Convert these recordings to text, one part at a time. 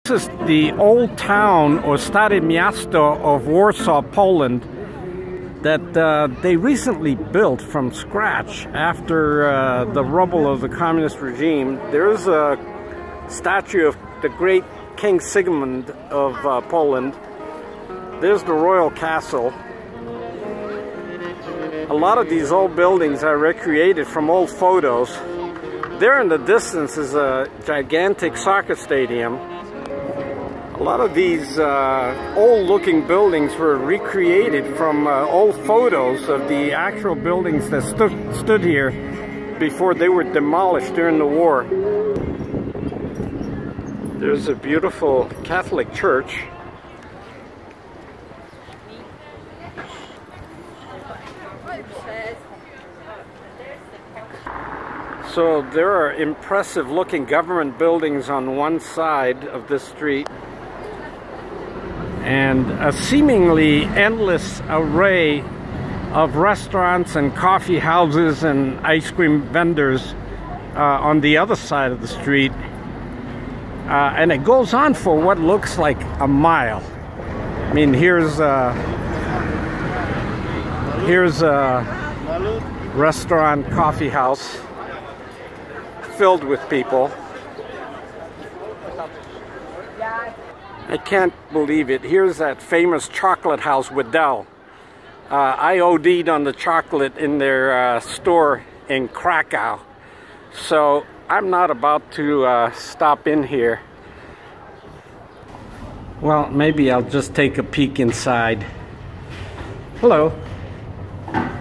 This is the old town or State Miasto of Warsaw, Poland, that they recently built from scratch after the rubble of the communist regime. There is a statue of the great King Sigismund of Poland. There's the royal castle. A lot of these old buildings are recreated from old photos. There in the distance is a gigantic soccer stadium. A lot of these old-looking buildings were recreated from old photos of the actual buildings that stood here before they were demolished during the war. There's a beautiful Catholic church. So there are impressive-looking government buildings on one side of this street, and a seemingly endless array of restaurants and coffee houses and ice cream vendors on the other side of the street. And it goes on for what looks like a mile. I mean, here's a restaurant, coffee house filled with people. I can't believe it. Here's that famous chocolate house, Wedel. I OD'd on the chocolate in their store in Krakow. So I'm not about to stop in here. Well, maybe I'll just take a peek inside. Hello.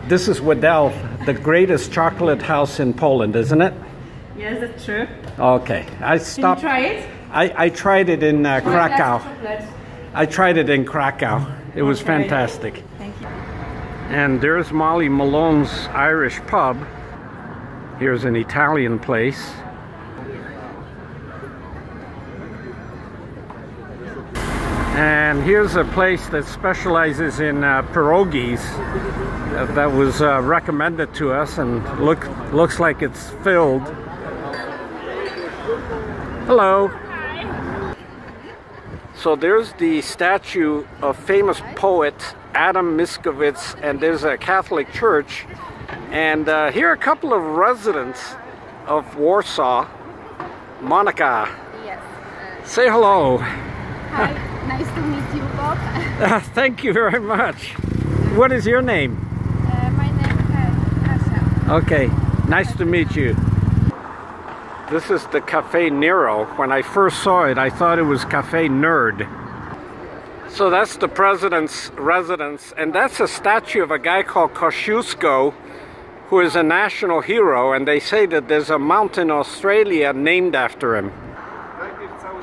This is Wedel, the greatest chocolate house in Poland, isn't it? Yes, that's true. Okay. I stopped. Can you try it? I tried it in Krakow. I tried it in Krakow. It was fantastic. Thank you. And there's Molly Malone's Irish pub. Here's an Italian place. And here's a place that specializes in pierogies that was recommended to us, and looks like it's filled. Hello. So there's the statue of famous poet Adam Mickiewicz, and there's a Catholic church. And here are a couple of residents of Warsaw. Monica. Yes. Say hello. Hi, nice to meet you, Bob. Thank you very much. What is your name? My name is Kasia. Okay, nice to meet you. This is the Cafe Nero. When I first saw it, I thought it was Cafe Nerd. So that's the president's residence, and that's a statue of a guy called Kosciuszko, who is a national hero, and they say that there's a mountain in Australia named after him.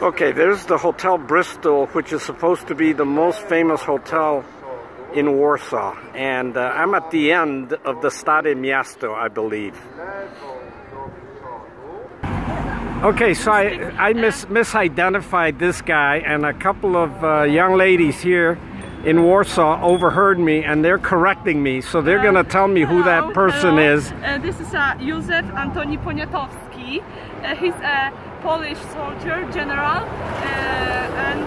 Okay, there's the Hotel Bristol, which is supposed to be the most famous hotel in Warsaw, and I'm at the end of the State Miasto, I believe. Okay, so I misidentified this guy, and a couple of young ladies here in Warsaw overheard me, and they're correcting me, so they're going to tell me who that person is. This is Jozef Poniatowski. He's a Polish soldier, general, and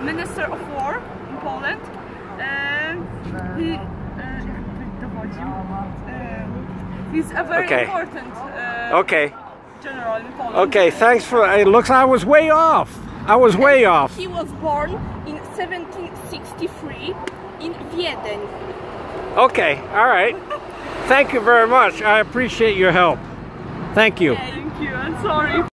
Minister of War in Poland. He's a very important general in Poland. Okay, thanks for. It looks I was way off. I was way off. He was born in 1763 in Wedel. Okay, all right. Thank you very much. I appreciate your help. Thank you. Thank you. I'm sorry.